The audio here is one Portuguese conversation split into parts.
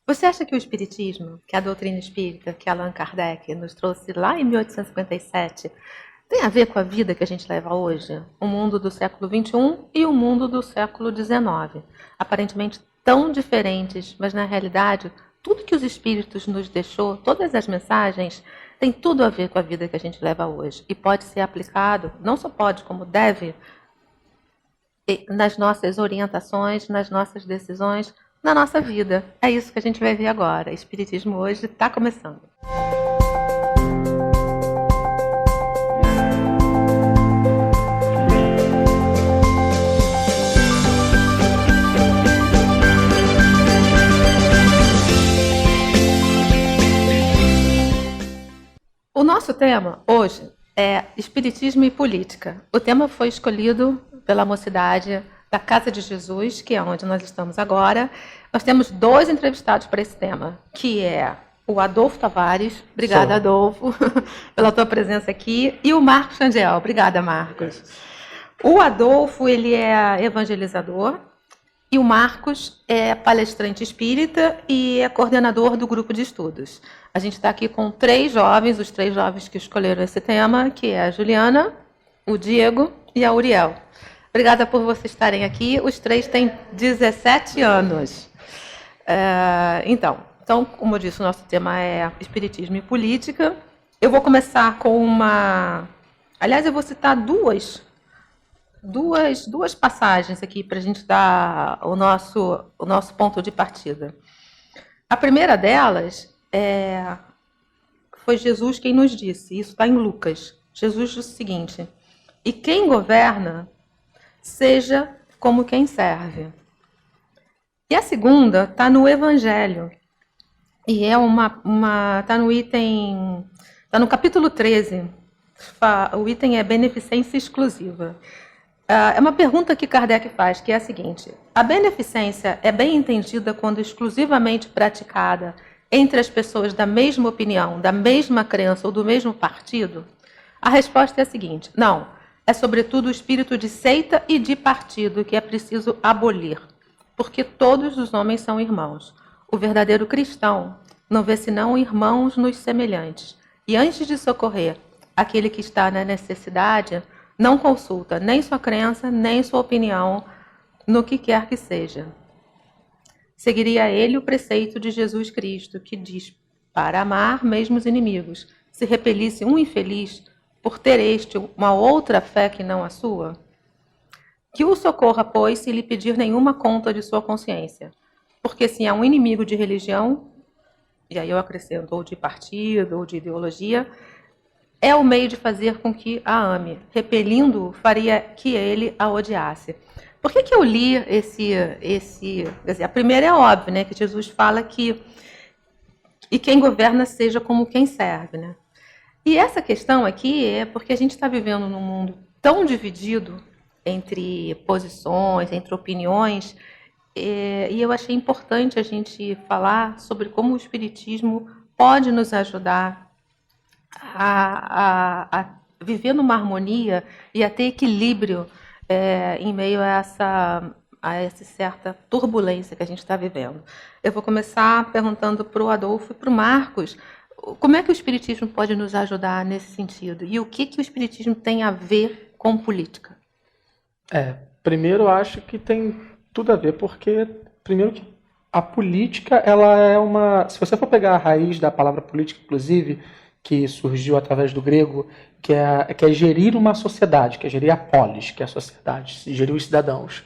Você acha que o Espiritismo, que a doutrina espírita, que Allan Kardec nos trouxe lá em 1857, tem a ver com a vida que a gente leva hoje? O mundo do século XXI e o mundo do século XIX. Aparentemente tão diferentes, mas na realidade, tudo que os espíritos nos deixou, todas as mensagens, tem tudo a ver com a vida que a gente leva hoje. E pode ser aplicado, não só pode, como deve, nas nossas orientações, nas nossas decisões, na nossa vida. É isso que a gente vai ver agora. Espiritismo hoje está começando. O nosso tema hoje é Espiritismo e Política. O tema foi escolhido pela mocidade da Casa de Jesus, que é onde nós estamos agora. Nós temos dois entrevistados para esse tema, que é o Adolfo Tavares. Obrigada, Adolfo, pela tua presença aqui. E o Marcos Chandiel. Obrigada, Marcos. O Adolfo, ele é evangelizador. E o Marcos é palestrante espírita e é coordenador do grupo de estudos. A gente está aqui com três jovens, os três jovens que escolheram esse tema, que é a Juliana, o Diego e a Uriel. Obrigada por vocês estarem aqui. Os três têm 17 anos. Então, como eu disse, o nosso tema é Espiritismo e Política. Eu vou começar com uma... Aliás, eu vou citar duas passagens aqui para a gente dar o nosso ponto de partida. A primeira delas foi Jesus quem nos disse, isso está em Lucas. Jesus disse o seguinte: e quem governa, seja como quem serve. E a segunda está no Evangelho, e está no item, está no capítulo 13, o item é beneficência exclusiva. É uma pergunta que Kardec faz, que é a seguinte: a beneficência é bem entendida quando exclusivamente praticada entre as pessoas da mesma opinião, da mesma crença ou do mesmo partido? A resposta é a seguinte: não. É sobretudo o espírito de seita e de partido que é preciso abolir, porque todos os homens são irmãos. O verdadeiro cristão não vê senão irmãos nos semelhantes, e antes de socorrer aquele que está na necessidade, não consulta nem sua crença, nem sua opinião no que quer que seja. Seguiria ele o preceito de Jesus Cristo, que diz para amar mesmo os inimigos, se repelisse um infeliz por ter este uma outra fé que não a sua? Que o socorra, pois, se lhe pedir nenhuma conta de sua consciência. Porque se há um inimigo de religião, e aí eu acrescento, ou de partido, ou de ideologia, é o meio de fazer com que a ame. Repelindo-o, faria que ele a odiasse. Por que eu li quer dizer, a primeira é óbvio, né, que Jesus fala que e quem governa seja como quem serve, né? E essa questão aqui é porque a gente está vivendo num mundo tão dividido entre posições, entre opiniões, e eu achei importante a gente falar sobre como o Espiritismo pode nos ajudar a viver numa harmonia e a ter equilíbrio em meio a essa certa turbulência que a gente está vivendo. Eu vou começar perguntando para o Adolfo e para o Marcos como é que o Espiritismo pode nos ajudar nesse sentido e o que o Espiritismo tem a ver com política. Primeiro eu acho que tem tudo a ver, porque primeiro que a política, ela é uma... Se você for pegar a raiz da palavra política, inclusive, que surgiu através do grego, que é gerir uma sociedade, que é gerir a polis, que é a sociedade, gerir os cidadãos.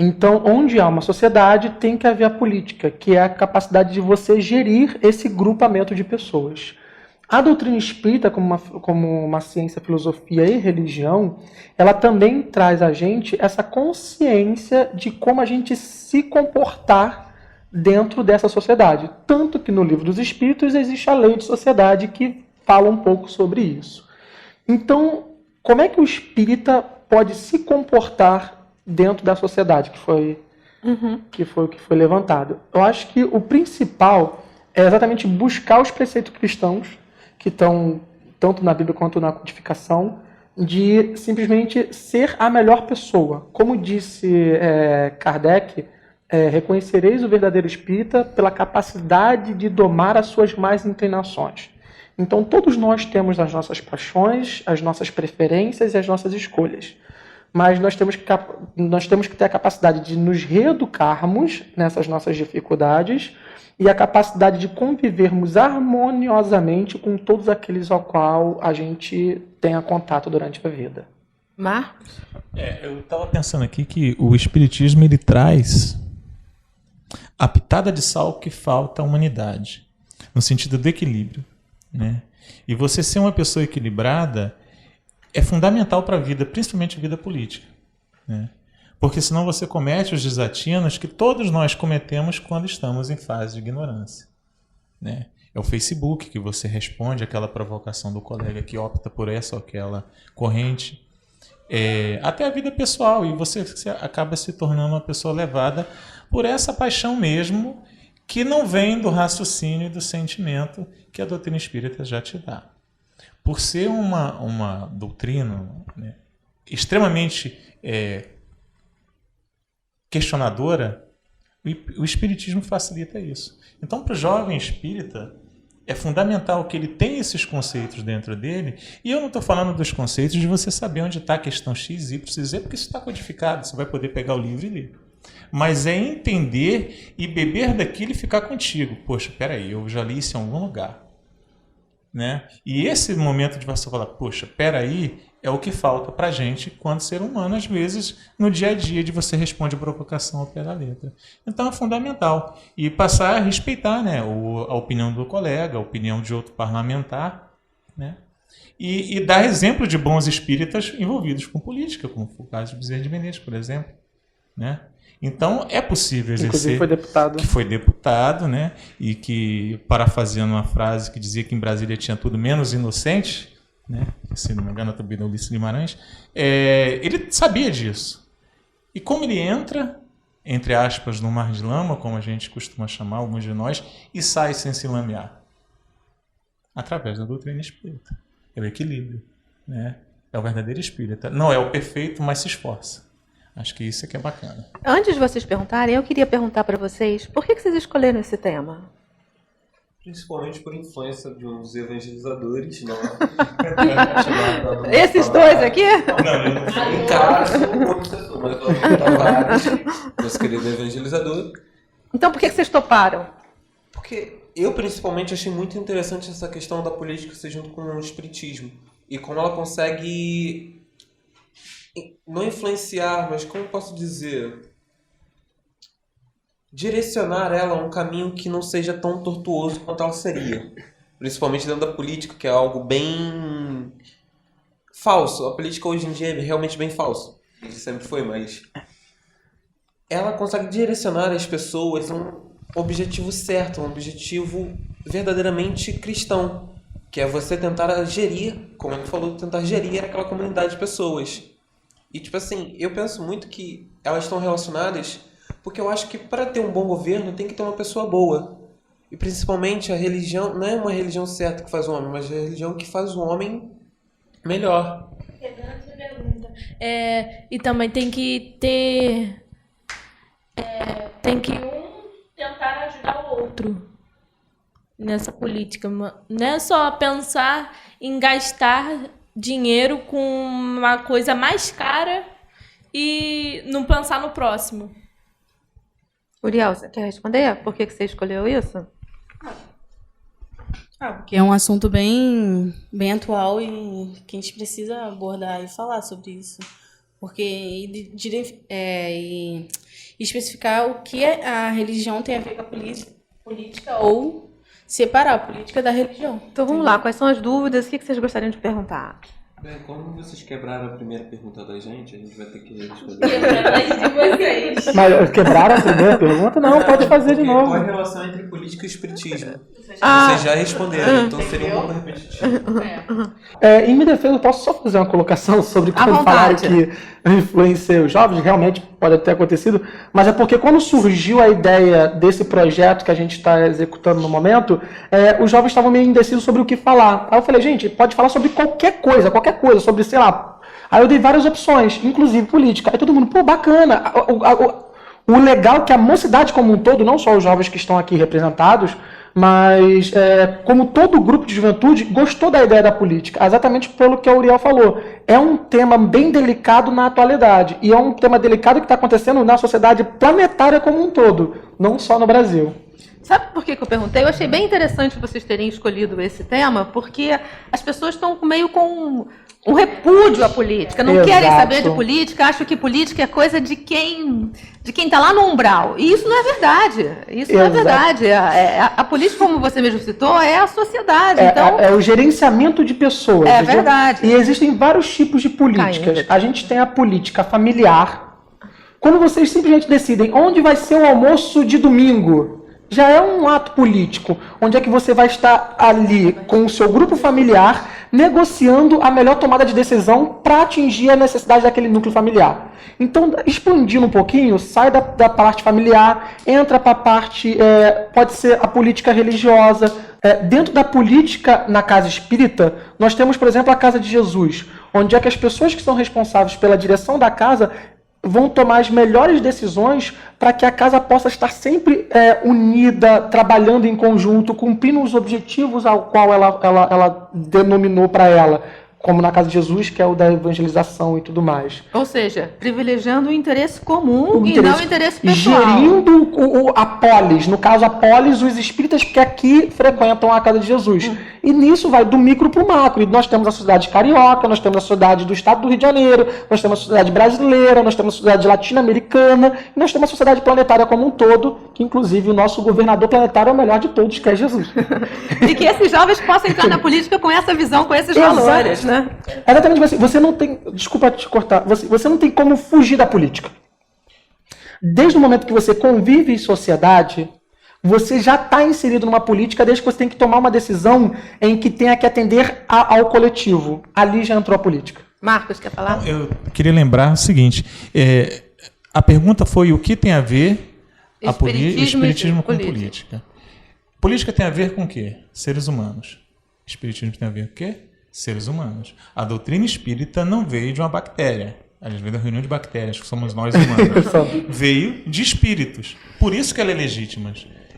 Então, onde há uma sociedade, tem que haver a política, que é a capacidade de você gerir esse grupamento de pessoas. A doutrina espírita, como uma ciência, filosofia e religião, ela também traz a gente essa consciência de como a gente se comportar dentro dessa sociedade. Tanto que no Livro dos Espíritos existe a lei de sociedade que fala um pouco sobre isso. Então, como é que o espírita pode se comportar dentro da sociedade, que foi o que foi levantado? Eu acho que o principal é exatamente buscar os preceitos cristãos, que estão tanto na Bíblia quanto na codificação, de simplesmente ser a melhor pessoa. Como disse Kardec, reconhecereis o verdadeiro espírita pela capacidade de domar as suas más inclinações. Então, todos nós temos as nossas paixões, as nossas preferências e as nossas escolhas. Mas nós temos que ter a capacidade de nos reeducarmos nessas nossas dificuldades e a capacidade de convivermos harmoniosamente com todos aqueles ao qual a gente tenha contato durante a vida. Marcos? Eu estava pensando aqui que o Espiritismo ele traz a pitada de sal que falta à humanidade, no sentido do equilíbrio, né? E você ser uma pessoa equilibrada é fundamental para a vida, principalmente a vida política, né? Porque senão você comete os desatinos que todos nós cometemos quando estamos em fase de ignorância, né? É o Facebook que você responde àquela provocação do colega que opta por essa ou aquela corrente, até a vida pessoal, e você acaba se tornando uma pessoa levada por essa paixão mesmo, que não vem do raciocínio e do sentimento que a doutrina espírita já te dá. Por ser uma doutrina, né, extremamente questionadora, o espiritismo facilita isso. Então, para o jovem espírita, é fundamental que ele tenha esses conceitos dentro dele, e eu não estou falando dos conceitos de você saber onde está a questão X, Y, Z, porque isso está codificado, você vai poder pegar o livro e ler. Mas é entender e beber daquilo e ficar contigo. Poxa, peraí, eu já li isso em algum lugar, né? E esse momento de você falar, poxa, peraí, é o que falta para a gente, quando ser humano, às vezes, no dia a dia, de você responde a provocação ao pé da letra. Então é fundamental. E passar a respeitar, né, a opinião do colega, a opinião de outro parlamentar, né? E dar exemplo de bons espíritas envolvidos com política, como foi o caso de Bezerra de Menezes, por exemplo, né? Então é possível exercer. Inclusive foi deputado. Que foi deputado, né? E que, parafraseando uma frase que dizia que em Brasília tinha tudo menos inocente, né? Se não me engano, também da Ulisses Guimarães, ele sabia disso. E como ele entra, entre aspas, no mar de lama, como a gente costuma chamar, alguns de nós, e sai sem se lamear? Através da doutrina espírita. É o equilíbrio, né? É o verdadeiro espírita. Não é o perfeito, mas se esforça. Acho que isso é que é bacana. Antes de vocês perguntarem, eu queria perguntar para vocês, por que vocês escolheram esse tema? Principalmente por influência de uns evangelizadores, não? Esses dois aqui? Não, em caso, como professor, mas vários, meus queridos evangelizadores. Então por que vocês toparam? Porque eu, principalmente, achei muito interessante essa questão da política ser junto com o espiritismo. E como ela consegue não influenciar, mas como posso dizer, direcionar ela a um caminho que não seja tão tortuoso quanto ela seria. Principalmente dentro da política, que é algo bem falso. A política hoje em dia é realmente bem falso. Ele sempre foi, mas ela consegue direcionar as pessoas a um objetivo certo, um objetivo verdadeiramente cristão, que é você tentar gerir, como ele falou, tentar gerir aquela comunidade de pessoas. E, tipo assim, eu penso muito que elas estão relacionadas porque eu acho que para ter um bom governo tem que ter uma pessoa boa. E, principalmente, a religião não é uma religião certa que faz o homem, mas é a religião que faz o homem melhor. E também tem que ter... tem que um tentar ajudar o outro nessa política. Não é só pensar em gastar dinheiro com uma coisa mais cara e não pensar no próximo. Uriel, você quer responder? Por que você escolheu isso? Porque é um assunto bem atual e que a gente precisa abordar e falar sobre isso. Porque e especificar o que a religião tem a ver com a política ou separar a política da religião. Então vamos lá, quais são as dúvidas? O que vocês gostariam de perguntar? Bem, como vocês quebraram a primeira pergunta da gente, a gente vai ter que responder. Mas quebraram a primeira pergunta? Não, pode fazer de novo. Qual é a relação entre política e espiritismo? Vocês já responderam, então seria um pouco repetitivo. Em minha defesa, eu posso só fazer uma colocação sobre À quando falaram vontade. que eu influenciei os jovens, realmente pode ter acontecido, mas é porque quando surgiu a ideia desse projeto que a gente está executando no momento, os jovens estavam meio indecisos sobre o que falar. Aí eu falei, gente, pode falar sobre qualquer coisa, sobre, sei lá. Aí eu dei várias opções, inclusive política. Aí todo mundo, pô, bacana. O legal é que a mocidade como um todo, não só os jovens que estão aqui representados, mas como todo o grupo de juventude, gostou da ideia da política, exatamente pelo que a Uriel falou. É um tema bem delicado na atualidade, e é um tema delicado que está acontecendo na sociedade planetária como um todo, não só no Brasil. Sabe por que eu perguntei? Eu achei bem interessante vocês terem escolhido esse tema, porque as pessoas estão meio com um repúdio à política, não querem saber de política, acham que política é coisa de quem está lá no umbral. E isso não é verdade. Isso não é verdade. A política, como você mesmo citou, é a sociedade. Então, é o gerenciamento de pessoas. É verdade. E existem vários tipos de políticas. A gente tem a política familiar. Quando vocês simplesmente decidem onde vai ser o almoço de domingo, já é um ato político, onde é que você vai estar ali com o seu grupo familiar, negociando a melhor tomada de decisão para atingir a necessidade daquele núcleo familiar. Então, expandindo um pouquinho, sai da parte familiar, entra para a parte, pode ser a política religiosa. Dentro da política na casa espírita, nós temos, por exemplo, a Casa de Jesus, onde é que as pessoas que são responsáveis pela direção da casa vão tomar as melhores decisões para que a casa possa estar sempre unida, trabalhando em conjunto, cumprindo os objetivos ao qual ela denominou para ela, como na Casa de Jesus, que é o da evangelização e tudo mais. Ou seja, privilegiando o interesse comum e não o interesse pessoal. Gerindo a polis, no caso a polis, os espíritas que aqui frequentam a Casa de Jesus. E nisso vai do micro para o macro. E nós temos a sociedade carioca, nós temos a sociedade do estado do Rio de Janeiro, nós temos a sociedade brasileira, nós temos a sociedade latino-americana, e nós temos a sociedade planetária como um todo, que inclusive o nosso governador planetário é o melhor de todos, que é Jesus. E que esses jovens possam entrar na política com essa visão, com esses valores, né? Exatamente, você não tem, desculpa te cortar, você não tem como fugir da política. Desde o momento que você convive em sociedade, você já está inserido numa política desde que você tem que tomar uma decisão em que tenha que atender ao coletivo. Ali já entrou a política. Marcos, quer falar? Eu queria lembrar o seguinte, a pergunta foi o que tem a ver o espiritismo com política. Política tem a ver com o quê? Seres humanos. Espiritismo tem a ver com o quê? Seres humanos. A doutrina espírita não veio de uma bactéria. A gente veio da reunião de bactérias, que somos nós humanos. Veio de espíritos. Por isso que ela é legítima.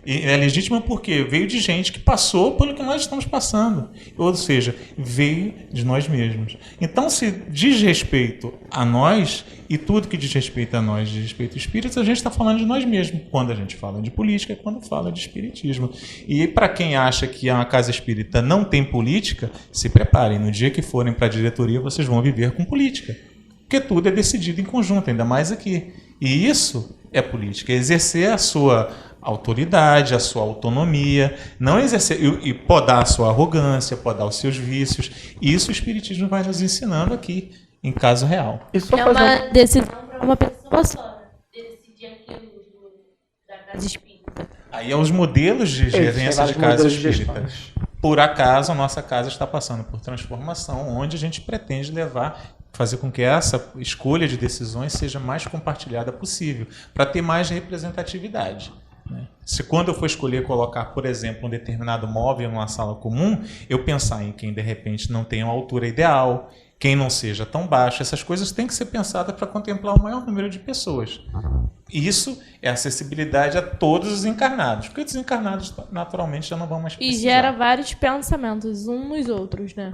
E é legítima porque veio de gente que passou pelo que nós estamos passando. Ou seja, veio de nós mesmos. Então, se diz respeito a nós, e tudo que diz respeito a nós diz respeito ao espírito, a gente está falando de nós mesmos. Quando a gente fala de política, é quando fala de espiritismo. E para quem acha que uma casa espírita não tem política, se preparem. No dia que forem para a diretoria, vocês vão viver com política. Porque tudo é decidido em conjunto, ainda mais aqui. E isso é política, é exercer a sua autoridade, a sua autonomia, não exercer e podar a sua arrogância, podar os seus vícios. Isso o espiritismo vai nos ensinando aqui, em caso real. É uma decisão para uma pessoa só, decidir aquilo da casa espírita. Aí é os modelos de gerência de casa espírita. Por acaso, a nossa casa está passando por transformação, onde a gente pretende fazer com que essa escolha de decisões seja mais compartilhada possível, para ter mais representatividade. Se quando eu for escolher colocar, por exemplo, um determinado móvel numa sala comum, eu pensar em quem de repente não tem uma altura ideal, quem não seja tão baixo, essas coisas têm que ser pensadas para contemplar o maior número de pessoas. Isso é acessibilidade a todos os encarnados, porque os desencarnados naturalmente já não vão mais precisar. E gera vários pensamentos uns nos outros, né?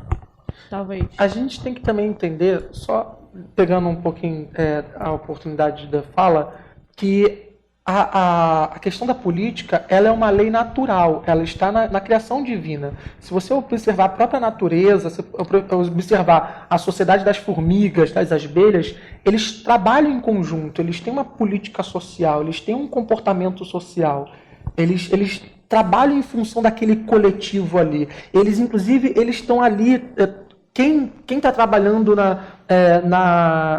Talvez. A gente tem que também entender, só pegando um pouquinho a oportunidade da fala, que a questão da política, ela é uma lei natural, ela está na criação divina. Se você observar a própria natureza, se observar a sociedade das formigas, das abelhas, eles trabalham em conjunto, eles têm uma política social, eles têm um comportamento social, eles trabalham em função daquele coletivo ali. Eles, inclusive, eles estão ali... Quem está trabalhando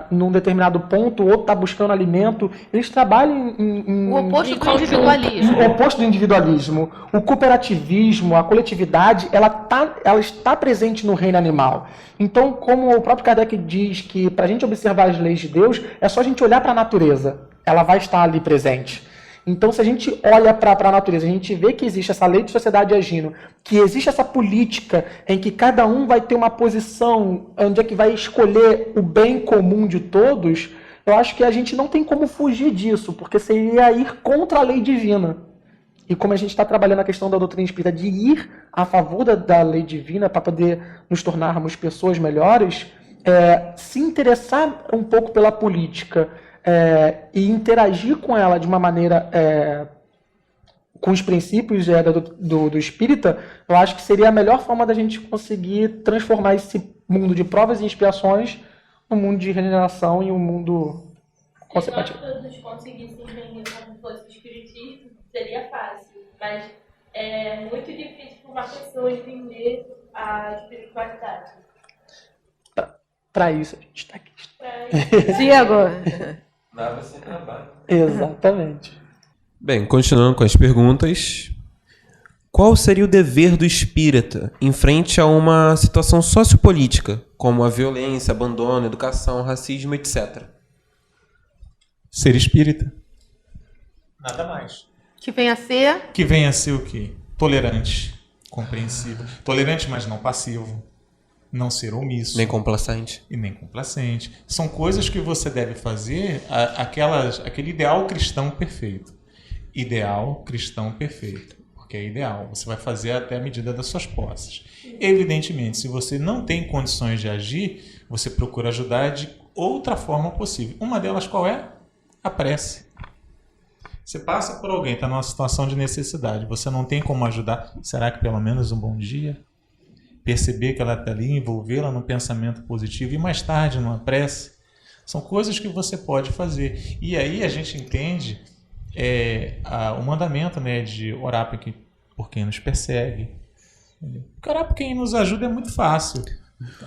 num determinado ponto, o outro está buscando alimento, eles trabalham em... O oposto do individualismo. O oposto do individualismo. O cooperativismo, a coletividade, ela está presente no reino animal. Então, como o próprio Kardec diz que para a gente observar as leis de Deus, é só a gente olhar para a natureza. Ela vai estar ali presente. Então, se a gente olha para a natureza, a gente vê que existe essa lei de sociedade agindo, que existe essa política em que cada um vai ter uma posição onde é que vai escolher o bem comum de todos, eu acho que a gente não tem como fugir disso, porque seria ir contra a lei divina. E como a gente está trabalhando a questão da doutrina espírita de ir a favor da lei divina para poder nos tornarmos pessoas melhores, se interessar um pouco pela política e interagir com ela de uma maneira com os princípios do espírita, eu acho que seria a melhor forma da gente conseguir transformar esse mundo de provas e expiações num mundo de regeneração e um mundo consequente. Se nós todos conseguissem entender como fosse o espiritismo, seria fácil, mas é muito difícil para uma pessoa entender a espiritualidade. Para isso a gente está aqui. Diego. Nada sem trabalho. Exatamente. Bem, continuando com as perguntas. Qual seria o dever do espírita em frente a uma situação sociopolítica, como a violência, abandono, educação, racismo, etc.? Ser espírita. Nada mais. Que venha a ser. Que venha a ser o quê? Tolerante, compreensível. Tolerante, mas não passivo. Não ser omisso. Nem complacente. E nem complacente. São coisas que você deve fazer, aquele ideal cristão perfeito. Ideal cristão perfeito. Porque é ideal. Você vai fazer até a medida das suas posses. Evidentemente, se você não tem condições de agir, você procura ajudar de outra forma possível. Uma delas qual é? A prece. Você passa por alguém, está numa situação de necessidade, você não tem como ajudar, será que pelo menos um bom dia? Perceber que ela está ali, envolvê-la num pensamento positivo e mais tarde numa prece. São coisas que você pode fazer. E aí a gente entende o mandamento, né, de orar por quem nos persegue. Porque orar por quem nos ajuda é muito fácil.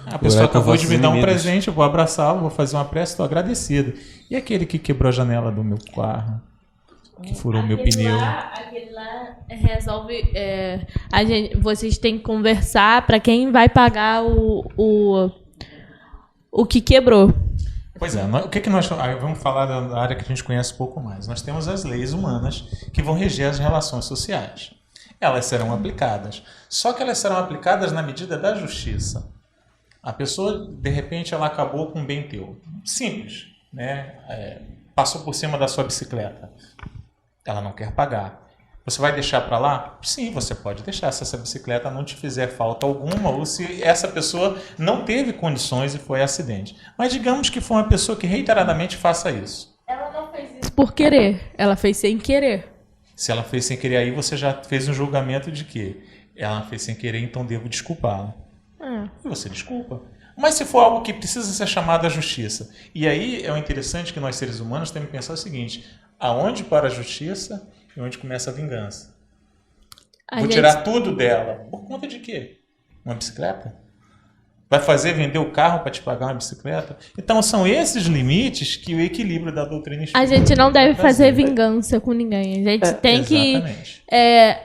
A pessoa acabou de me dar um presente, eu vou abraçá-lo, vou fazer uma prece, estou agradecido. E aquele que quebrou a janela do meu carro, que furou meu pneu? Aquele lá resolve. Vocês têm que conversar para quem vai pagar o que quebrou. Pois é, o que nós vamos falar da área que a gente conhece um pouco mais. Nós temos as leis humanas que vão reger as relações sociais. Elas serão aplicadas. Só que elas serão aplicadas na medida da justiça. A pessoa, de repente, ela acabou com um bem teu. Simples, né? Passou por cima da sua bicicleta. Ela não quer pagar. Você vai deixar para lá? Sim, você pode deixar se essa bicicleta não te fizer falta alguma ou se essa pessoa não teve condições e foi acidente. Mas digamos que foi uma pessoa que reiteradamente faça isso. Ela não fez isso por querer, ela fez sem querer. Se ela fez sem querer, aí você já fez um julgamento de que ela fez sem querer, então devo desculpá-la. E você desculpa. Mas se for algo que precisa ser chamado à justiça, e aí é o interessante que nós seres humanos temos que pensar o seguinte: aonde para a justiça e onde começa a vingança? Vou tirar tudo dela. Por conta de quê? Uma bicicleta? Vai fazer vender o carro para te pagar uma bicicleta? Então são esses limites que o equilíbrio da doutrina espírita. A gente não deve fazer vingança com ninguém. A gente tem que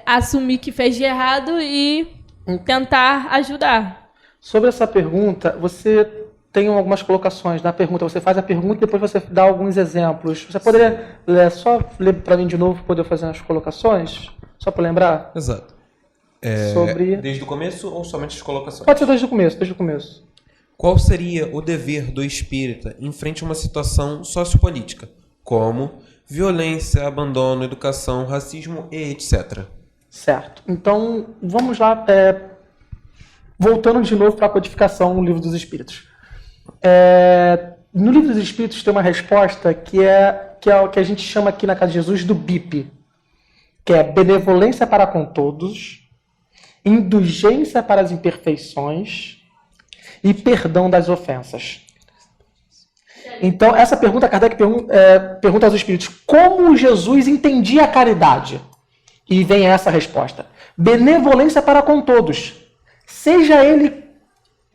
assumir que fez de errado e tentar ajudar. Sobre essa pergunta, você tem algumas colocações na pergunta. Você faz a pergunta e depois você dá alguns exemplos. Você poderia só ler para mim de novo para poder fazer as colocações? Só para lembrar? Exato. Sobre... Desde o começo ou somente as colocações? Pode ser desde o começo. Qual seria o dever do espírita em frente a uma situação sociopolítica, como violência, abandono, educação, racismo e etc.? Certo. Então, vamos lá, voltando de novo para a codificação no Livro dos Espíritos. No Livro dos Espíritos tem uma resposta que é o que a gente chama aqui na Casa de Jesus do BIP, que é benevolência para com todos, indulgência para as imperfeições e perdão das ofensas. Então, essa pergunta, Kardec pergunta aos espíritos: como Jesus entendia a caridade? E vem essa resposta: benevolência para com todos, seja ele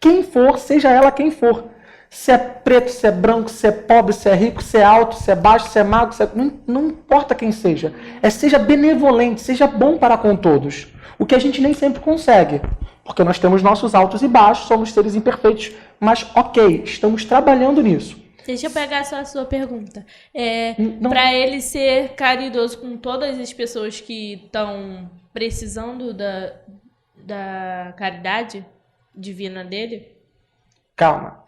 quem for, seja ela quem for. Se é preto, se é branco, se é pobre, se é rico, se é alto, se é baixo, se é magro, não importa quem seja. Seja benevolente, seja bom para com todos. O que a gente nem sempre consegue, porque nós temos nossos altos e baixos, somos seres imperfeitos, mas ok, estamos trabalhando nisso. Deixa eu pegar só a sua pergunta. Para ele ser caridoso com todas as pessoas que estão precisando da caridade divina dele? Calma.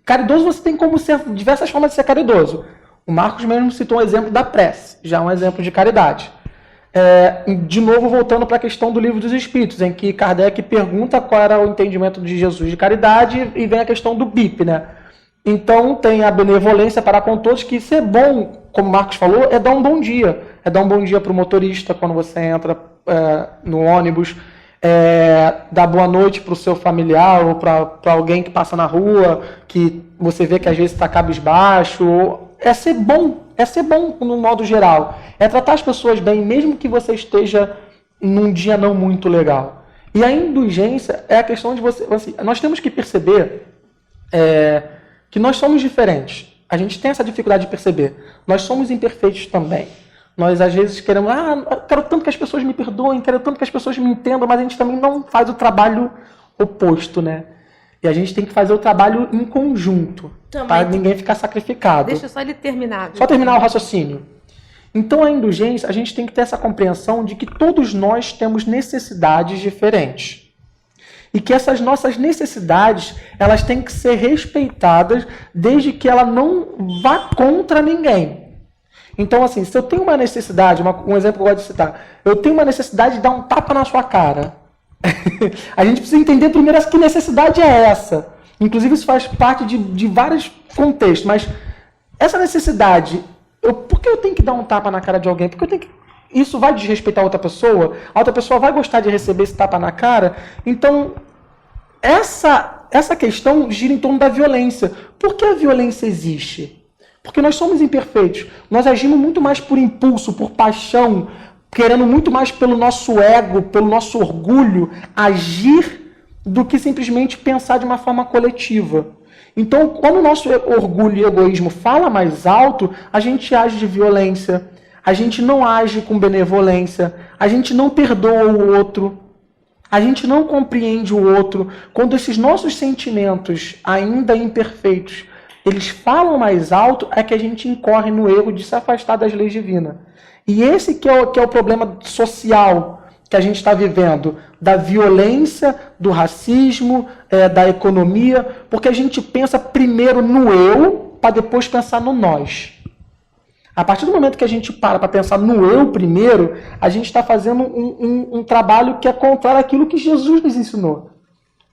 Caridoso você tem como ser diversas formas de ser caridoso. O Marcos mesmo citou um exemplo da prece, já um exemplo de caridade. De novo, voltando para a questão do Livro dos Espíritos, em que Kardec pergunta qual era o entendimento de Jesus de caridade e vem a questão do BIP, né? Então, tem a benevolência para com todos, que ser bom, como o Marcos falou, é dar um bom dia. É dar um bom dia para o motorista quando você entra no ônibus, dar boa noite para o seu familiar ou para alguém que passa na rua, que você vê que às vezes está cabisbaixo. É ser bom no modo geral. É tratar as pessoas bem, mesmo que você esteja num dia não muito legal. E a indulgência é a questão de você... Assim, nós temos que perceber que nós somos diferentes. A gente tem essa dificuldade de perceber. Nós somos imperfeitos também. Nós, às vezes, queremos... eu quero tanto que as pessoas me perdoem, quero tanto que as pessoas me entendam, mas a gente também não faz o trabalho oposto, né? E a gente tem que fazer o trabalho em conjunto, para ninguém ficar sacrificado. Deixa só ele terminar. Só terminar o raciocínio. Então, a indulgência, a gente tem que ter essa compreensão de que todos nós temos necessidades diferentes. E que essas nossas necessidades, elas têm que ser respeitadas desde que ela não vá contra ninguém. Então, assim, se eu tenho uma necessidade, um exemplo que eu gosto de citar, eu tenho uma necessidade de dar um tapa na sua cara. A gente precisa entender primeiro que necessidade é essa. Inclusive, isso faz parte de vários contextos, mas essa necessidade, por que eu tenho que dar um tapa na cara de alguém? Porque eu tenho que... Isso vai desrespeitar a outra pessoa vai gostar de receber esse tapa na cara. Então, essa questão gira em torno da violência. Por que a violência existe? Porque nós somos imperfeitos. Nós agimos muito mais por impulso, por paixão, querendo muito mais pelo nosso ego, pelo nosso orgulho, agir do que simplesmente pensar de uma forma coletiva. Então, quando o nosso orgulho e egoísmo fala mais alto, a gente age de violência, a gente não age com benevolência, a gente não perdoa o outro, a gente não compreende o outro. Quando esses nossos sentimentos, ainda imperfeitos, eles falam mais alto, é que a gente incorre no erro de se afastar das leis divinas. E esse que é o problema social que a gente está vivendo, da violência, do racismo, da economia, porque a gente pensa primeiro no eu, para depois pensar no nós. A partir do momento que a gente para pensar no eu primeiro, a gente está fazendo um trabalho que é contrário àquilo que Jesus nos ensinou.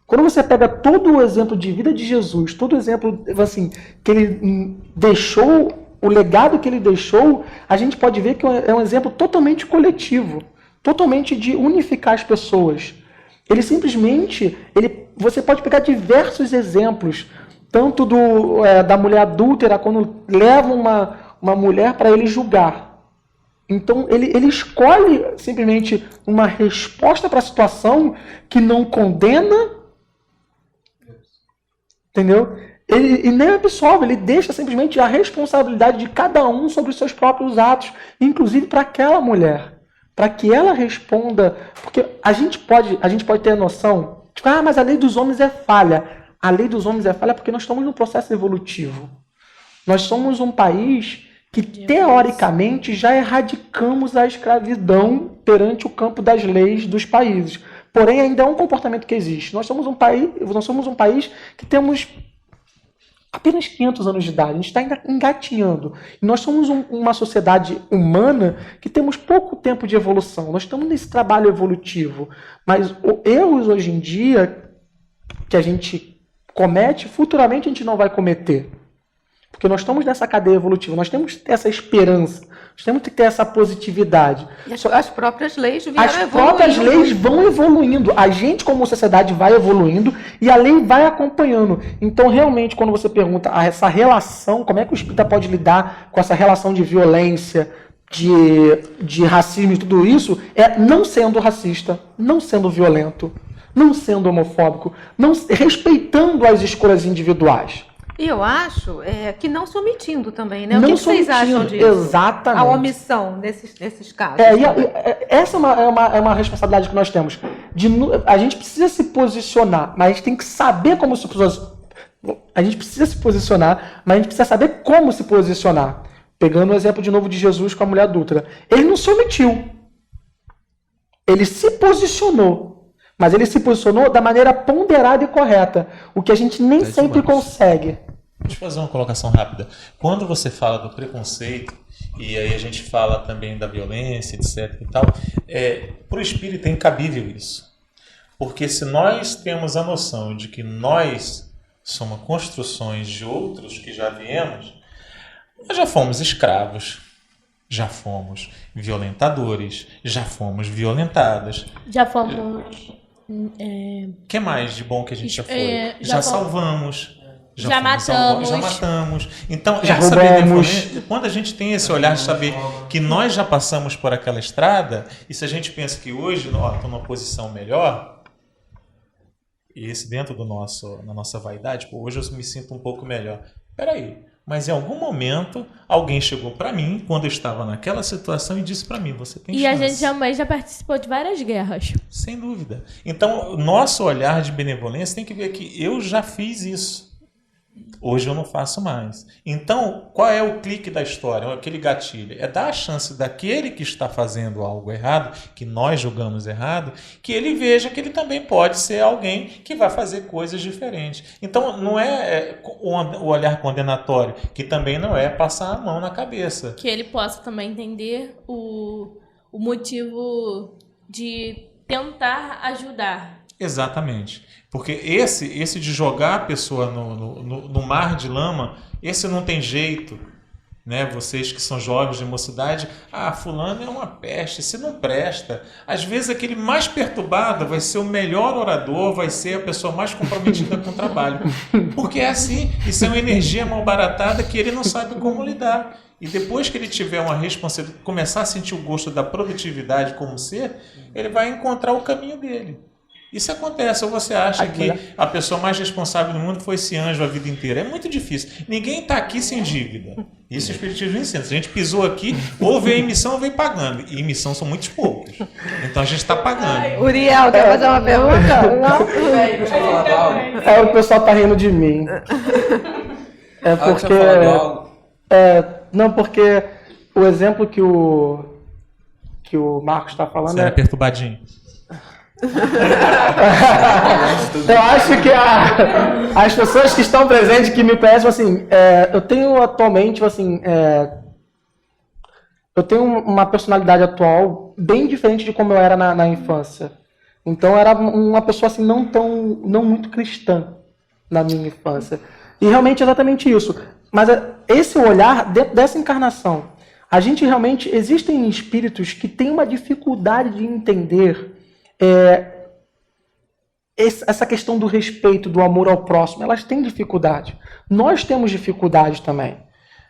Quando você pega todo o exemplo de vida de Jesus, todo o exemplo assim, que ele deixou, o legado que ele deixou, a gente pode ver que é um exemplo totalmente coletivo, totalmente de unificar as pessoas. Ele simplesmente, você pode pegar diversos exemplos, tanto da mulher adúltera, quando leva uma mulher para ele julgar. Então, ele escolhe simplesmente uma resposta para a situação que não condena, entendeu? E nem absolve, ele deixa simplesmente a responsabilidade de cada um sobre os seus próprios atos, inclusive para aquela mulher, para que ela responda, porque a gente pode ter a noção, tipo, mas a lei dos homens é falha. A lei dos homens é falha porque nós estamos num processo evolutivo. Nós somos um país que, teoricamente, já erradicamos a escravidão perante o campo das leis dos países. Porém, ainda é um comportamento que existe. Nós somos um país que temos apenas 500 anos de idade, a gente está ainda engatinhando. E nós somos uma sociedade humana que temos pouco tempo de evolução. Nós estamos nesse trabalho evolutivo. Mas erros hoje em dia que a gente comete, futuramente a gente não vai cometer. Porque nós estamos nessa cadeia evolutiva, nós temos que ter essa esperança, nós temos que ter essa positividade. E as próprias leis vieram evoluindo. As próprias leis vão evoluindo, a gente como sociedade vai evoluindo e a lei vai acompanhando. Então, realmente, quando você pergunta essa relação, como é que o espírita pode lidar com essa relação de violência, de racismo e tudo isso, não sendo racista, não sendo violento, não sendo homofóbico, respeitando as escolhas individuais. E eu acho que não se omitindo também, né? Não o que vocês acham disso? Exatamente. A omissão nesses casos. Essa é uma responsabilidade que nós temos. A gente precisa se posicionar, mas a gente tem que saber como se posicionar. A gente precisa se posicionar, mas a gente precisa saber como se posicionar. Pegando o exemplo de novo de Jesus com a mulher adúltera. Ele não se omitiu. Ele se posicionou. Mas ele se posicionou da maneira ponderada e correta. O que a gente nem sempre consegue. Deixa eu fazer uma colocação rápida. Quando você fala do preconceito, e aí a gente fala também da violência, etc. e tal, para o espírito é incabível isso. Porque se nós temos a noção de que nós somos construções de outros que já viemos, nós já fomos escravos, já fomos violentadores, já fomos violentadas. Já fomos. O que mais de bom que a gente já foi? já Já fomos- salvamos. Já fomos salvos, já matamos. matamos. Então, Já essa roubamos. benevolência, quando a gente tem esse olhar de saber que nós já passamos por aquela estrada, e se a gente pensa que hoje estou numa posição melhor, e esse dentro na nossa vaidade, pô, hoje eu me sinto um pouco melhor. Peraí, mas em algum momento alguém chegou para mim, quando eu estava naquela situação, e disse para mim, você tem E chance. a gente também já participou de várias guerras. Sem dúvida. Então, o nosso olhar de benevolência tem que ver que eu já fiz isso. Hoje eu não faço mais. Então, qual é o clique da história? Aquele gatilho. É dar a chance daquele que está fazendo algo errado, que nós julgamos errado, que ele veja que ele também pode ser alguém que vai fazer coisas diferentes. Então, não é o olhar condenatório, que também não é passar a mão na cabeça. Que ele possa também entender o motivo de tentar ajudar. Exatamente. Porque esse de jogar a pessoa no mar de lama, esse não tem jeito. Né? Vocês que são jovens de mocidade, fulano é uma peste, se não presta. Às vezes aquele mais perturbado vai ser o melhor orador, vai ser a pessoa mais comprometida com o trabalho. Porque é assim, isso é uma energia mal baratada que ele não sabe como lidar. E depois que ele tiver uma responsabilidade, começar a sentir o gosto da produtividade como ser, ele vai encontrar o caminho dele. Isso acontece, ou você acha que a pessoa mais responsável do mundo foi esse anjo a vida inteira? É muito difícil. Ninguém está aqui sem dívida. Isso o Espiritismo ensina. Se a gente pisou aqui, ou veio em missão ou veio pagando. E em missão são muitos poucos. Então a gente está pagando. Uriel, quer fazer uma pergunta? Não? Deixa eu falar de algo. O pessoal tá rindo de mim. É Deixa eu porque... falar de algo. Não, porque o exemplo que o Marcos está falando Você era perturbadinho. Eu acho que as pessoas que estão presentes, que me conhecem, assim, eu tenho atualmente, assim, eu tenho uma personalidade atual bem diferente de como eu era na infância. Então, eu era uma pessoa, assim, não muito cristã na minha infância. E realmente é exatamente isso. Mas esse olhar dentro dessa encarnação, a gente realmente, existem espíritos que têm uma dificuldade de entender essa questão do respeito, do amor ao próximo. Elas têm dificuldade. Nós temos dificuldade também.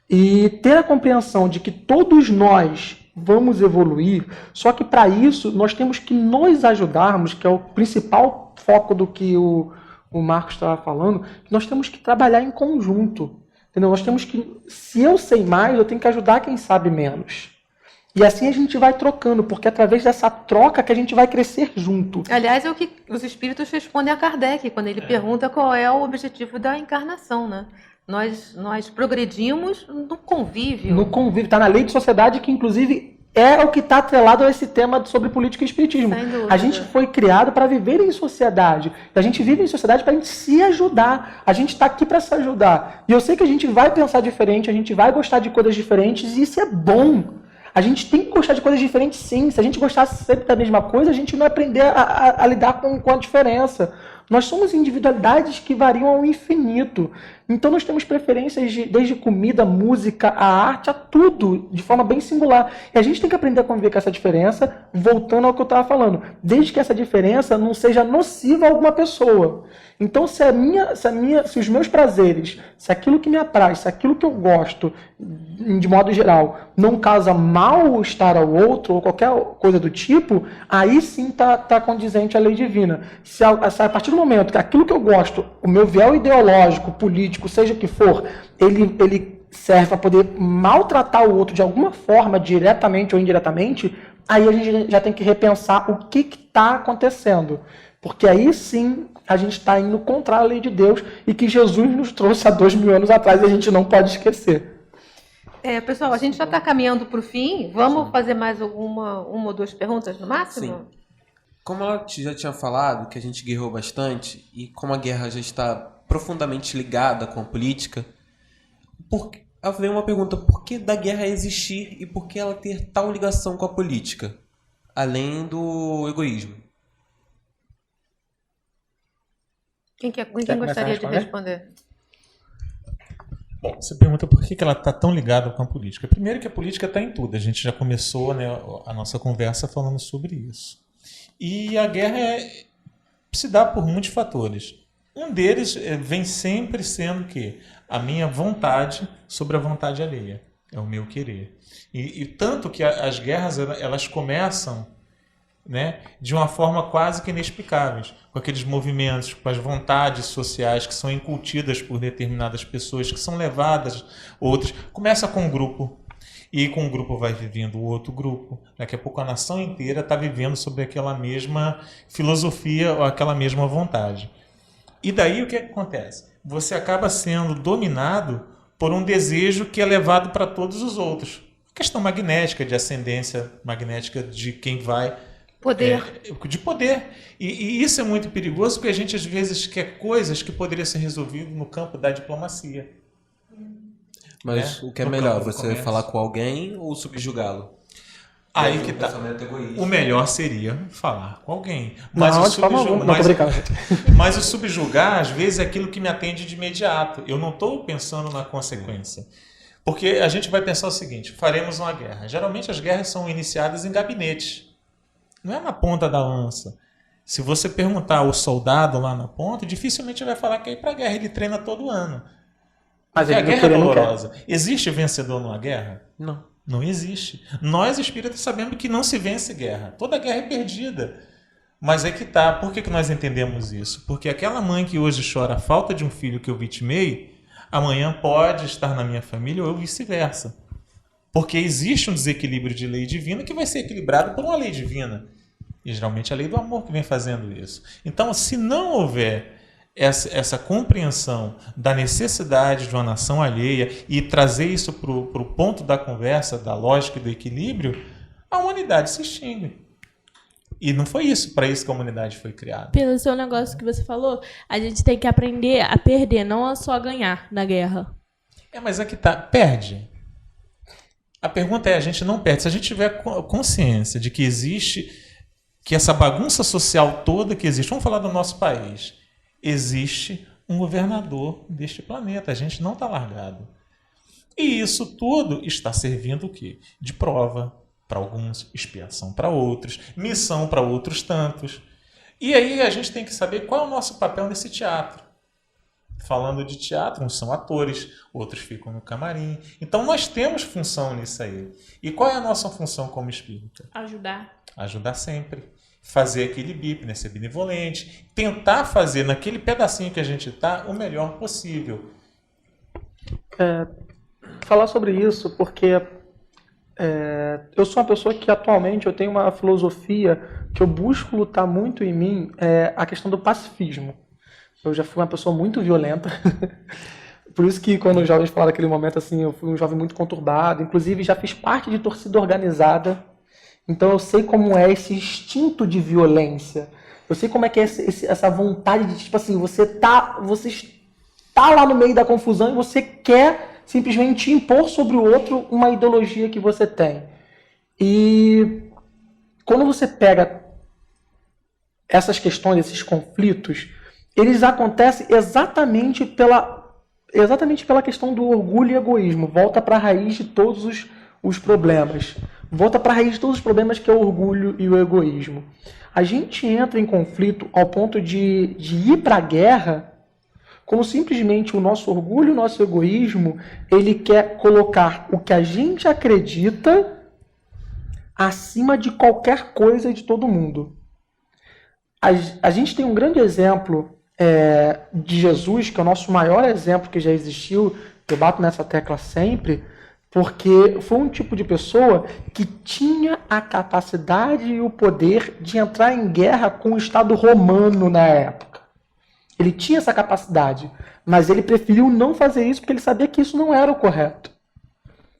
E ter a compreensão de que todos nós vamos evoluir, só que para isso nós temos que nos ajudarmos, que é o principal foco do que o Marcos estava falando, nós temos que trabalhar em conjunto. Entendeu? Nós temos que, se eu sei mais, eu tenho que ajudar quem sabe menos. E assim a gente vai trocando, porque é através dessa troca que a gente vai crescer junto. Aliás, é o que os espíritos respondem a Kardec, quando ele pergunta qual é o objetivo da encarnação, né? Nós progredimos no convívio. No convívio, está na lei de sociedade, que inclusive é o que está atrelado a esse tema sobre política e espiritismo. Sem dúvida. A gente foi criado para viver em sociedade. E a gente vive em sociedade para a gente se ajudar. A gente está aqui para se ajudar. E eu sei que a gente vai pensar diferente, a gente vai gostar de coisas diferentes, e isso é bom. A gente tem que gostar de coisas diferentes, sim. Se a gente gostasse sempre da mesma coisa, a gente não ia aprender a lidar com a diferença. Nós somos individualidades que variam ao infinito. Então nós temos preferências desde comida, música, a arte, a tudo, de forma bem singular. E a gente tem que aprender a conviver com essa diferença, voltando ao que eu estava falando. Desde que essa diferença não seja nociva a alguma pessoa. Então se os meus prazeres, se aquilo que me apraz, se aquilo que eu gosto, de modo geral, não causa mal-estar ao outro, ou qualquer coisa do tipo, aí sim está condizente à lei divina. Se a partir do momento que aquilo que eu gosto, o meu véu ideológico, político, seja o que for, ele serve para poder maltratar o outro de alguma forma, diretamente ou indiretamente, aí a gente já tem que repensar o que está acontecendo. Porque aí sim a gente está indo contra a lei de Deus e que Jesus nos trouxe há 2000 anos atrás e a gente não pode esquecer. Pessoal, a gente já está caminhando para o fim. Vamos fazer mais uma ou duas perguntas no máximo? Sim. Como ela já tinha falado, que a gente guerreou bastante, e como a guerra já está profundamente ligada com a política, Vem uma pergunta, por que da guerra existir e por que ela ter tal ligação com a política? Além do egoísmo. Quem começar a gostaria de responder? responder? Bom, você pergunta por que ela está tão ligada com a política. Primeiro que a política está em tudo. A gente já começou, né, a nossa conversa falando sobre isso. E a guerra se dá por muitos fatores. Um deles vem sempre sendo que a minha vontade sobre a vontade alheia. É o meu querer. E tanto que as guerras elas começam, né, de uma forma quase que inexplicáveis, com aqueles movimentos, com as vontades sociais que são incutidas por determinadas pessoas, que são levadas, outras. Começa com um grupo, e com um grupo vai vivendo o outro grupo. Daqui a pouco a nação inteira está vivendo sobre aquela mesma filosofia ou aquela mesma vontade. E daí o que acontece? Você acaba sendo dominado por um desejo que é levado para todos os outros. A questão magnética, de ascendência magnética de quem vai... Poder. De poder. E isso é muito perigoso porque a gente às vezes quer coisas que poderiam ser resolvidas no campo da diplomacia. Mas o que é No melhor, campo do você comércio. falar com alguém ou subjugá-lo? Aí É que um tá. pensamento egoísta. O melhor seria falar com alguém. Não, de forma alguma. Não, tô brincando. Mas o subjugar, às vezes, é aquilo que me atende de imediato. Eu não estou pensando na consequência. Porque a gente vai pensar o seguinte, faremos uma guerra. Geralmente as guerras são iniciadas em gabinetes. Não é na ponta da lança. Se você perguntar ao soldado lá na ponta, dificilmente ele vai falar que é ir para a guerra. Ele treina todo ano. Mas Porque a ele não guerra é queria, não quer. dolorosa. Existe vencedor numa guerra? Não. Não existe. Nós, espíritas, sabemos que não se vence guerra. Toda guerra é perdida. Mas é que tá. Por que nós entendemos isso? Porque aquela mãe que hoje chora a falta de um filho que eu vitimei, amanhã pode estar na minha família ou vice-versa. Porque existe um desequilíbrio de lei divina que vai ser equilibrado por uma lei divina. E geralmente é a lei do amor que vem fazendo isso. Então, se não houver essa compreensão da necessidade de uma nação alheia e trazer isso para o ponto da conversa, da lógica e do equilíbrio, a humanidade se extingue. E não foi isso, para isso que a humanidade foi criada. Pelo seu negócio que você falou, a gente tem que aprender a perder, não a só ganhar na guerra. Mas é que tá, perde. A pergunta é, a gente não perde. Se a gente tiver consciência de que existe, que essa bagunça social toda que existe, vamos falar do nosso país, existe um governador deste planeta, a gente não está largado. E isso tudo está servindo o quê? De prova para alguns, expiação para outros, missão para outros tantos. E aí a gente tem que saber qual é o nosso papel nesse teatro. Falando de teatro, uns são atores, outros ficam no camarim. Então nós temos função nisso aí. E qual é a nossa função como espírita? Ajudar. Ajudar sempre. Fazer aquele bip, né? Ser benevolente. Tentar fazer naquele pedacinho que a gente está o melhor possível. Falar sobre isso porque eu sou uma pessoa que atualmente eu tenho uma filosofia que eu busco lutar muito em mim, a questão do pacifismo. Eu já fui uma pessoa muito violenta, por isso que quando os jovens falaram naquele momento assim, eu fui um jovem muito conturbado, inclusive já fiz parte de torcida organizada, então eu sei como é esse instinto de violência, eu sei como é que é essa vontade de, tipo assim, você está lá no meio da confusão e você quer simplesmente impor sobre o outro uma ideologia que você tem. E quando você pega essas questões, esses conflitos, eles acontecem exatamente pela questão do orgulho e egoísmo. Volta para a raiz de todos os problemas. Volta para a raiz de todos os problemas que é o orgulho e o egoísmo. A gente entra em conflito ao ponto de ir para a guerra como simplesmente o nosso orgulho, o nosso egoísmo, ele quer colocar o que a gente acredita acima de qualquer coisa e de todo mundo. A gente tem um grande exemplo de Jesus, que é o nosso maior exemplo que já existiu, eu bato nessa tecla sempre, porque foi um tipo de pessoa que tinha a capacidade e o poder de entrar em guerra com o Estado romano na época. Ele tinha essa capacidade, mas ele preferiu não fazer isso porque ele sabia que isso não era o correto.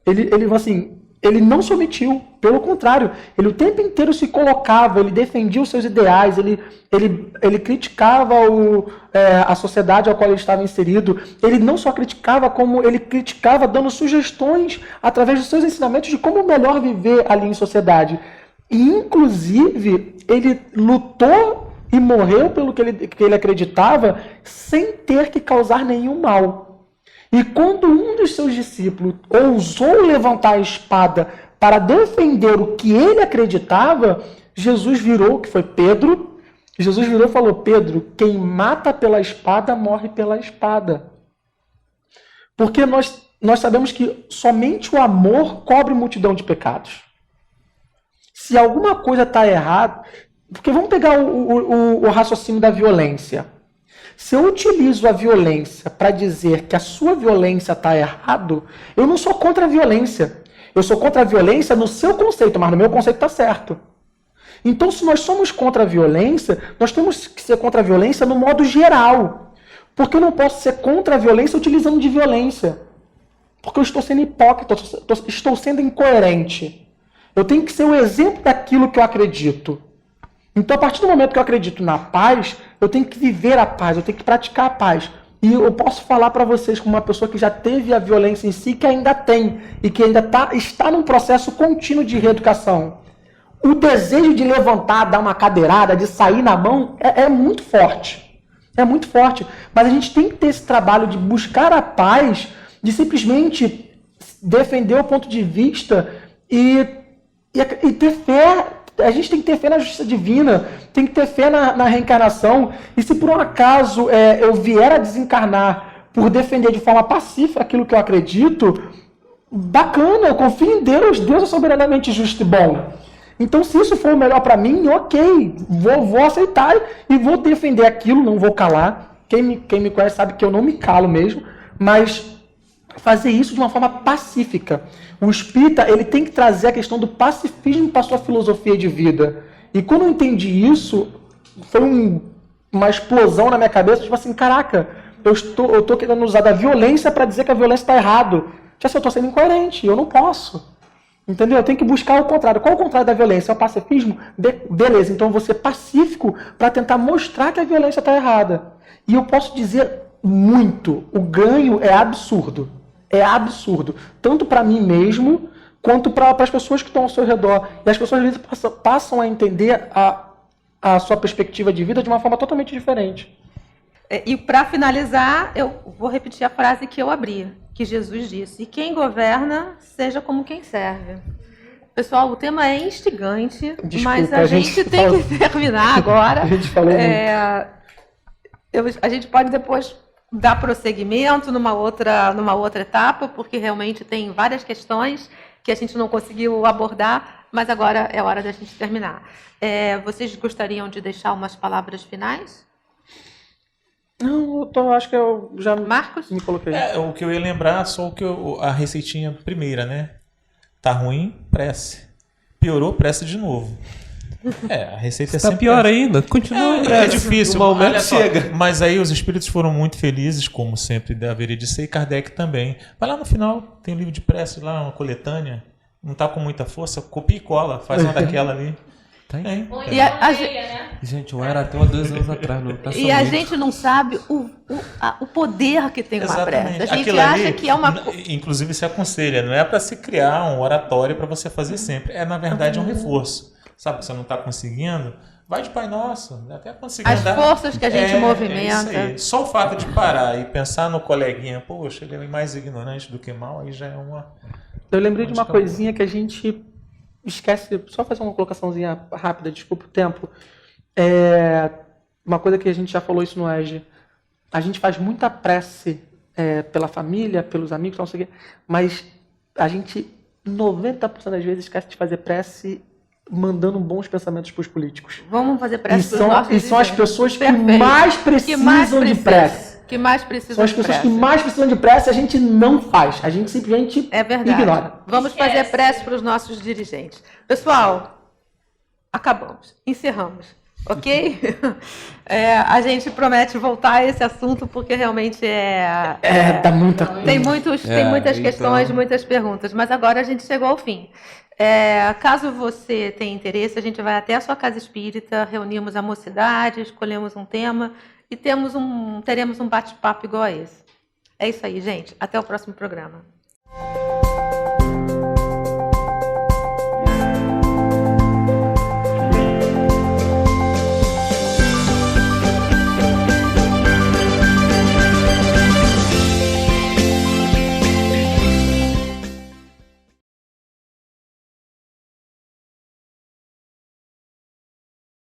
Ele assim, ele não se omitiu, pelo contrário, ele o tempo inteiro se colocava, ele defendia os seus ideais, ele criticava a sociedade a qual ele estava inserido. Ele não só criticava, como ele criticava dando sugestões através dos seus ensinamentos de como melhor viver ali em sociedade. E, inclusive, ele lutou e morreu pelo que ele acreditava sem ter que causar nenhum mal. E quando um dos seus discípulos ousou levantar a espada para defender o que ele acreditava, Jesus virou, que foi Pedro, Jesus virou e falou: Pedro, quem mata pela espada, morre pela espada. Porque nós sabemos que somente o amor cobre multidão de pecados. Se alguma coisa está errada, porque vamos pegar o raciocínio da violência. Se eu utilizo a violência para dizer que a sua violência está errado, eu não sou contra a violência. Eu sou contra a violência no seu conceito, mas no meu conceito está certo. Então, se nós somos contra a violência, nós temos que ser contra a violência no modo geral. Porque eu não posso ser contra a violência utilizando de violência. Porque eu estou sendo hipócrita, estou sendo incoerente. Eu tenho que ser o exemplo daquilo que eu acredito. Então, a partir do momento que eu acredito na paz, eu tenho que viver a paz, eu tenho que praticar a paz. E eu posso falar para vocês como uma pessoa que já teve a violência em si, que ainda tem, e que ainda está num processo contínuo de reeducação. O desejo de levantar, dar uma cadeirada, de sair na mão, é muito forte. É muito forte. Mas a gente tem que ter esse trabalho de buscar a paz, de simplesmente defender o ponto de vista e ter fé. A gente tem que ter fé na justiça divina, tem que ter fé na reencarnação. E se por um acaso eu vier a desencarnar por defender de forma pacífica aquilo que eu acredito, bacana, eu confio em Deus, Deus é soberanamente justo e bom. Então, se isso for o melhor para mim, ok, vou aceitar e vou defender aquilo, não vou calar. Quem me conhece sabe que eu não me calo mesmo, mas fazer isso de uma forma pacífica. O espírita, ele tem que trazer a questão do pacifismo para a sua filosofia de vida. E quando eu entendi isso, foi uma explosão na minha cabeça, tipo assim, caraca, eu estou querendo usar da violência para dizer que a violência está errado. Já sei, eu estou sendo incoerente, eu não posso. Entendeu? Eu tenho que buscar o contrário. Qual é o contrário da violência? É o pacifismo? Beleza, então eu vou ser pacífico para tentar mostrar que a violência está errada. E eu posso dizer muito, o ganho é absurdo. É absurdo. Tanto para mim mesmo, quanto para as pessoas que estão ao seu redor. E as pessoas, às vezes, passam a entender a sua perspectiva de vida de uma forma totalmente diferente. E para finalizar, eu vou repetir a frase que eu abri, que Jesus disse: e quem governa, seja como quem serve. Pessoal, o tema é instigante, Desculpa, mas a gente tem que terminar agora. A gente falou muito. A gente pode depois dar prosseguimento numa outra etapa, porque realmente tem várias questões que a gente não conseguiu abordar, mas agora é hora da gente terminar. Vocês gostariam de deixar umas palavras finais? Não, eu acho que eu já Marcos? me coloquei. O que eu ia lembrar, só a receitinha primeira, né? Tá ruim, prece. Piorou, prece de novo. A receita é Tá sempre pior essa. ainda? Continua. É difícil, O momento olha só, chega. mas aí os espíritos foram muito felizes, como sempre deveria de ser, e Kardec também. Vai lá no final, tem um livro de prece lá, uma coletânea, não tá com muita força, copia e cola, faz uma daquela ali. Tem? Ou E então a leia, né? Gente, eu era até há 2 anos atrás. Não tá E a somente. gente não sabe o poder que tem uma prece. A gente Aquilo acha ali, que é uma... inclusive se aconselha, não é para se criar um oratório para você fazer sempre. Na verdade, um reforço. Sabe que você não está conseguindo? Vai de Pai Nosso, até conseguir As andar. forças que a gente É movimenta. isso aí. Só o fato de parar e pensar no coleguinha, poxa, ele é mais ignorante do que mal, aí já é uma... Eu lembrei de uma Onde acabou? coisinha que a gente esquece, só fazer uma colocaçãozinha rápida, desculpa o tempo. Uma coisa que a gente já falou isso no EG. A gente faz muita prece pela família, pelos amigos, não sei o quê, mas a gente, 90% das vezes, esquece de fazer prece mandando bons pensamentos para os políticos. Vamos fazer prece para os nossos E são as dirigentes. pessoas que Perfeito. mais precisam de prece. Que mais precisam São as de pessoas prece. que mais precisam de prece, a gente não faz. A gente simplesmente É verdade. ignora. Vamos Esquece. fazer prece para os nossos dirigentes. Pessoal, acabamos. Encerramos. Ok? A gente promete voltar a esse assunto porque realmente Dá muita. tem muitas então- questões, muitas perguntas, mas agora a gente chegou ao fim. Caso você tenha interesse, a gente vai até a sua casa espírita, reunimos a mocidade, escolhemos um tema e teremos um bate-papo igual a esse. É isso aí, gente. Até o próximo programa.